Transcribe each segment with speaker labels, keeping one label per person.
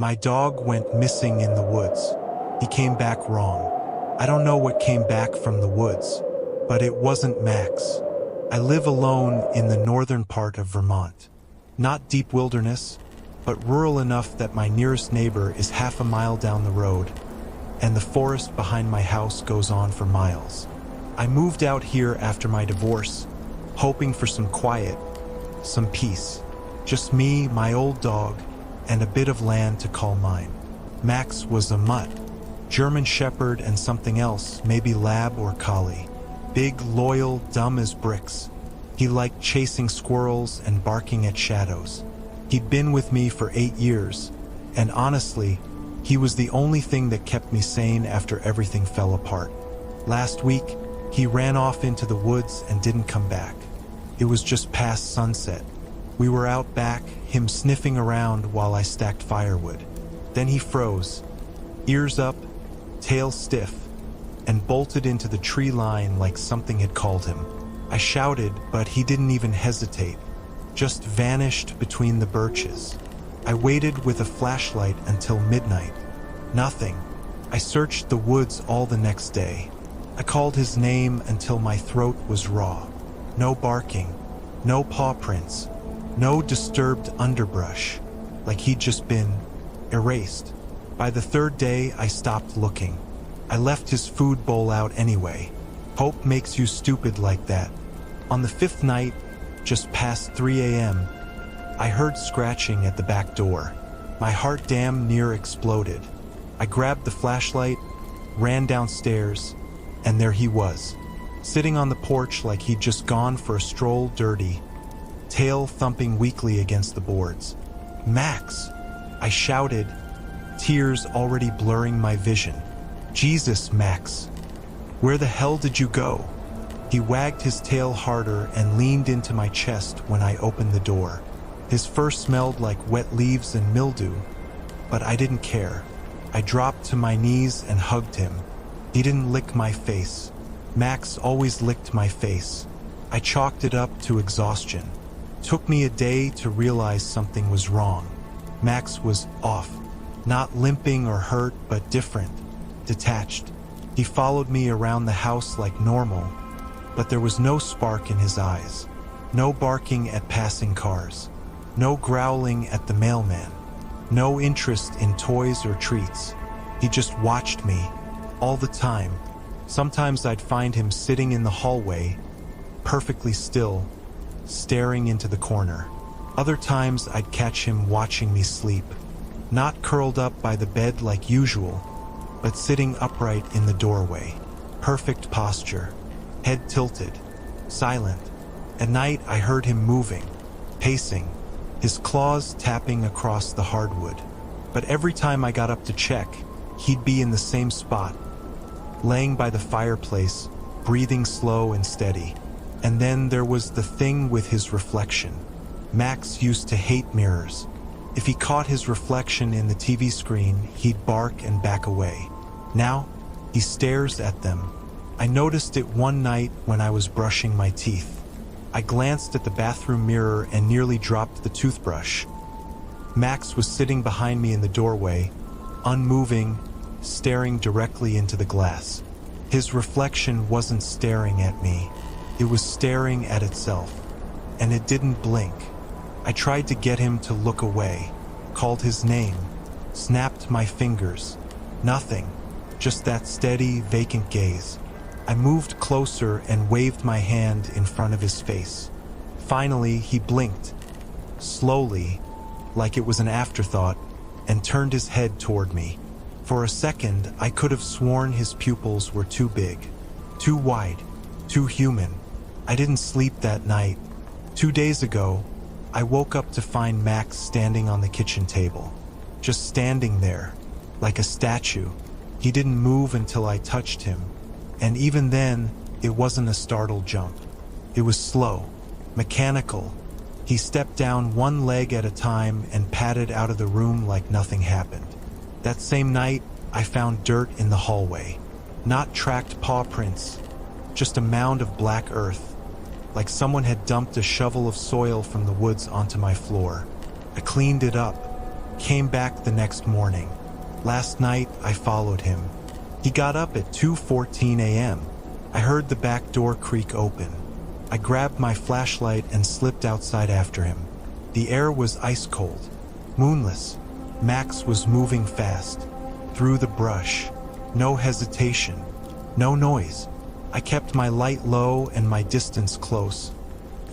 Speaker 1: My dog went missing in the woods. He came back wrong. I don't know what came back from the woods, but it wasn't Max. I live alone in the northern part of Vermont. Not deep wilderness, but rural enough that my nearest neighbor is half a mile down the road, and the forest behind my house goes on for miles. I moved out here after my divorce, hoping for some quiet, some peace. Just me, my old dog, and a bit of land to call mine. Max was a mutt, German Shepherd and something else, maybe Lab or Collie. Big, loyal, dumb as bricks. He liked chasing squirrels and barking at shadows. He'd been with me for 8 years, and honestly, he was the only thing that kept me sane after everything fell apart. Last week, he ran off into the woods and didn't come back. It was just past sunset. We were out back, him sniffing around while I stacked firewood. Then he froze, ears up, tail stiff, and bolted into the tree line like something had called him. I shouted, but he didn't even hesitate, just vanished between the birches. I waited with a flashlight until midnight. Nothing. I searched the woods all the next day. I called his name until my throat was raw. No barking, no paw prints, no disturbed underbrush, like he'd just been erased. By the third day, I stopped looking. I left his food bowl out anyway. Hope makes you stupid like that. On the 5th night, just past 3 a.m., I heard scratching at the back door. My heart damn near exploded. I grabbed the flashlight, ran downstairs, and there he was, sitting on the porch like he'd just gone for a stroll, dirty, tail thumping weakly against the boards. "Max!" I shouted, tears already blurring my vision. "Jesus, Max! Where the hell did you go?" He wagged his tail harder and leaned into my chest when I opened the door. His fur smelled like wet leaves and mildew, but I didn't care. I dropped to my knees and hugged him. He didn't lick my face. Max always licked my face. I chalked it up to exhaustion. Took me a day to realize something was wrong. Max was off. Not limping or hurt, but different. Detached. He followed me around the house like normal, but there was no spark in his eyes. No barking at passing cars. No growling at the mailman. No interest in toys or treats. He just watched me, all the time. Sometimes I'd find him sitting in the hallway, perfectly still, staring into the corner. Other times I'd catch him watching me sleep. Not curled up by the bed like usual, but sitting upright in the doorway. Perfect posture, head tilted, silent. At night I heard him moving, pacing, his claws tapping across the hardwood. But every time I got up to check, he'd be in the same spot, laying by the fireplace, breathing slow and steady. And then there was the thing with his reflection. Max used to hate mirrors. If he caught his reflection in the TV screen, he'd bark and back away. Now, he stares at them. I noticed it one night when I was brushing my teeth. I glanced at the bathroom mirror and nearly dropped the toothbrush. Max was sitting behind me in the doorway, unmoving, staring directly into the glass. His reflection wasn't staring at me. It was staring at itself, and it didn't blink. I tried to get him to look away, called his name, snapped my fingers. Nothing, just that steady, vacant gaze. I moved closer and waved my hand in front of his face. Finally, he blinked, slowly, like it was an afterthought, and turned his head toward me. For a second, I could have sworn his pupils were too big, too wide, too human. I didn't sleep that night. 2 days ago, I woke up to find Max standing on the kitchen table, just standing there, like a statue. He didn't move until I touched him, and even then, it wasn't a startled jump. It was slow, mechanical. He stepped down one leg at a time and padded out of the room like nothing happened. That same night, I found dirt in the hallway. Not tracked paw prints, just a mound of black earth, like someone had dumped a shovel of soil from the woods onto my floor. I cleaned it up, came back the next morning. Last night, I followed him. He got up at 2:14 a.m. I heard the back door creak open. I grabbed my flashlight and slipped outside after him. The air was ice cold, moonless. Max was moving fast, through the brush. No hesitation, no noise. I kept my light low and my distance close,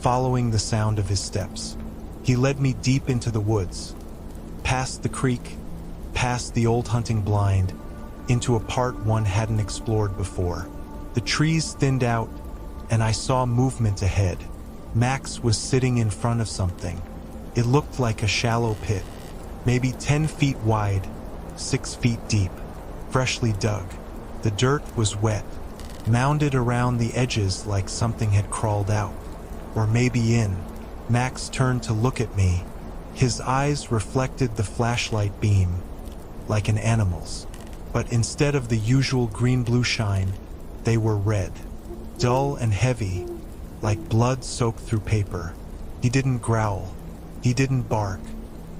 Speaker 1: following the sound of his steps. He led me deep into the woods, past the creek, past the old hunting blind, into a part one hadn't explored before. The trees thinned out, and I saw movement ahead. Max was sitting in front of something. It looked like a shallow pit, maybe 10 feet wide, 6 feet deep, freshly dug. The dirt was wet, mounded around the edges like something had crawled out, or maybe in. Max turned to look at me. His eyes reflected the flashlight beam, like an animal's. But instead of the usual green-blue shine, they were red, dull and heavy, like blood soaked through paper. He didn't growl. He didn't bark.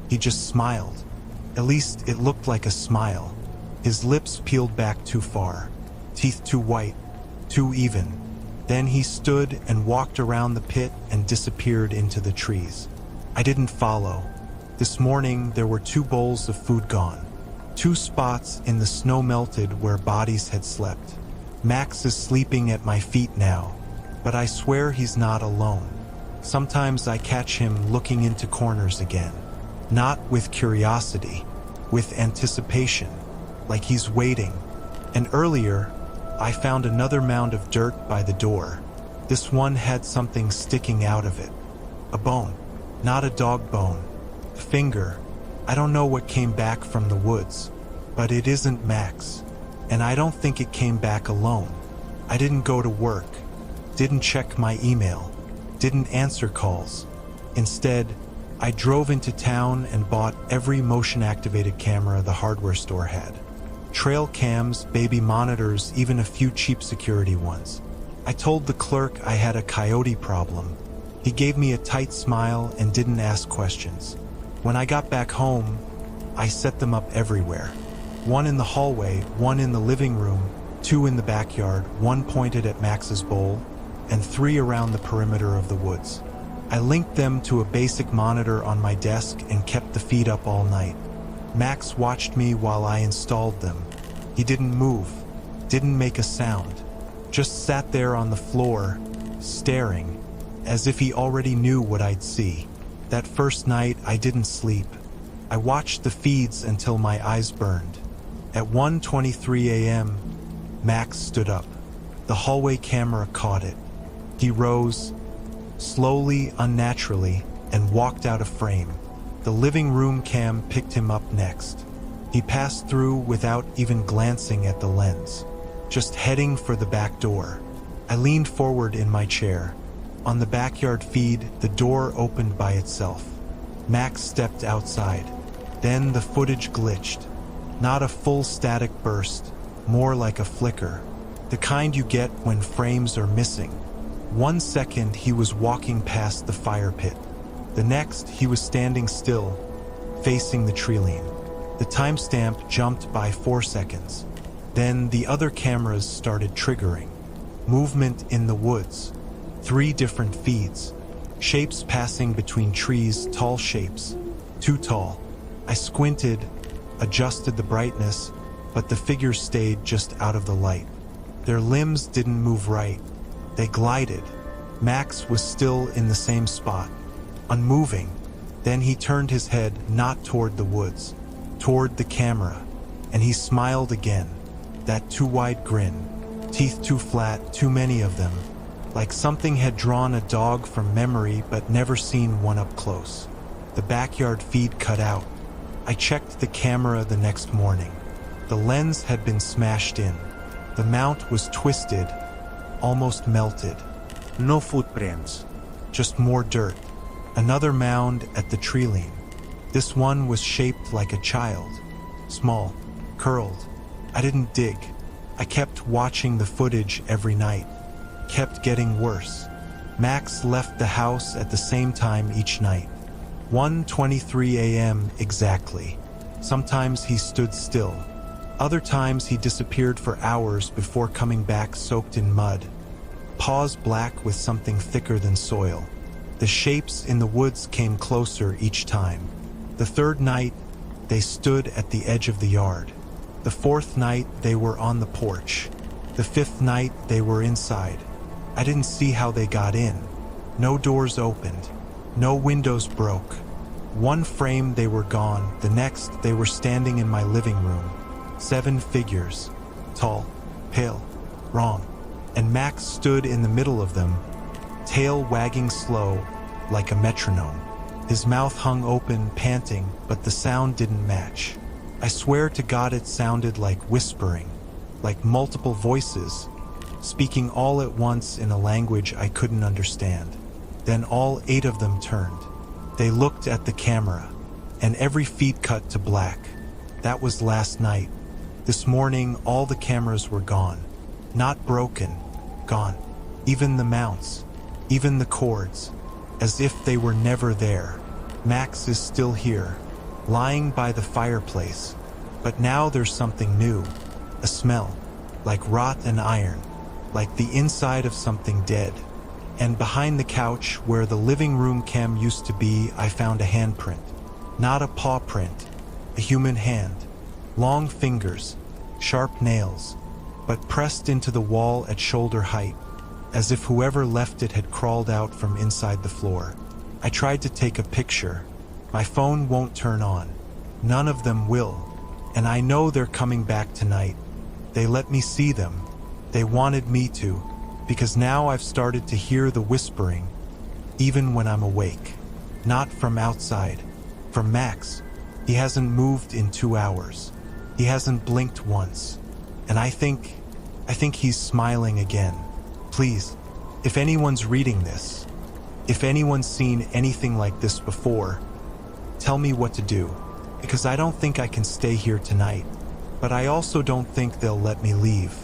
Speaker 1: He just smiled. At least it looked like a smile. His lips peeled back too far, teeth too white, too even. Then he stood and walked around the pit and disappeared into the trees. I didn't follow. This morning there were 2 bowls of food gone. 2 spots in the snow melted where bodies had slept. Max is sleeping at my feet now, but I swear he's not alone. Sometimes I catch him looking into corners again. Not with curiosity, with anticipation, like he's waiting. And earlier, I found another mound of dirt by the door. This one had something sticking out of it. A bone, not a dog bone. A finger. I don't know what came back from the woods, but it isn't Max. And I don't think it came back alone. I didn't go to work, didn't check my email, didn't answer calls. Instead, I drove into town and bought every motion-activated camera the hardware store had. Trail cams, baby monitors, even a few cheap security ones. I told the clerk I had a coyote problem. He gave me a tight smile and didn't ask questions. When I got back home, I set them up everywhere. 1 in the hallway, 1 in the living room, 2 in the backyard, 1 pointed at Max's bowl, and 3 around the perimeter of the woods. I linked them to a basic monitor on my desk and kept the feed up all night. Max watched me while I installed them. He didn't move, didn't make a sound, just sat there on the floor, staring, as if he already knew what I'd see. That first night, I didn't sleep. I watched the feeds until my eyes burned. At 1:23 a.m., Max stood up. The hallway camera caught it. He rose, slowly, unnaturally, and walked out of frame. The living room cam picked him up next. He passed through without even glancing at the lens, just heading for the back door. I leaned forward in my chair. On the backyard feed, the door opened by itself. Max stepped outside. Then the footage glitched. Not a full static burst, more like a flicker. The kind you get when frames are missing. 1 second he was walking past the fire pit. The next he was standing still, facing the treeline. The timestamp jumped by 4 seconds. Then the other cameras started triggering. Movement in the woods. 3 different feeds. Shapes passing between trees, tall shapes. Too tall. I squinted, adjusted the brightness, but the figures stayed just out of the light. Their limbs didn't move right. They glided. Max was still in the same spot, unmoving. Then he turned his head not toward the woods, toward the camera, and he smiled again. That too wide grin, teeth too flat, too many of them, like something had drawn a dog from memory but never seen one up close. The backyard feed cut out. I checked the camera the next morning. The lens had been smashed in. The mount was twisted, almost melted. No footprints, just more dirt. Another mound at the treeline. This one was shaped like a child. Small, curled. I didn't dig. I kept watching the footage every night. Kept getting worse. Max left the house at the same time each night. 1:23 a.m. exactly. Sometimes he stood still. Other times he disappeared for hours before coming back soaked in mud. Paws black with something thicker than soil. The shapes in the woods came closer each time. The third night, they stood at the edge of the yard. The fourth night, they were on the porch. The fifth night, they were inside. I didn't see how they got in. No doors opened. No windows broke. One frame, they were gone. The next, they were standing in my living room. 7 figures. Tall, pale, wrong. And Max stood in the middle of them, tail wagging slow, like a metronome. His mouth hung open, panting, but the sound didn't match. I swear to God it sounded like whispering, like multiple voices, speaking all at once in a language I couldn't understand. Then all 8 of them turned. They looked at the camera, and every feed cut to black. That was last night. This morning, all the cameras were gone. Not broken, gone. Even the mounts, even the cords, as if they were never there. Max is still here, lying by the fireplace. But now there's something new. A smell, like rot and iron, like the inside of something dead. And behind the couch, where the living room cam used to be, I found a handprint. Not a paw print, a human hand. Long fingers, sharp nails, but pressed into the wall at shoulder height, as if whoever left it had crawled out from inside the floor. I tried to take a picture. My phone won't turn on. None of them will. And I know they're coming back tonight. They let me see them. They wanted me to, because now I've started to hear the whispering, even when I'm awake. Not from outside, from Max. He hasn't moved in 2 hours. He hasn't blinked once. And I think he's smiling again. Please, if anyone's reading this, if anyone's seen anything like this before, tell me what to do, because I don't think I can stay here tonight, but I also don't think they'll let me leave.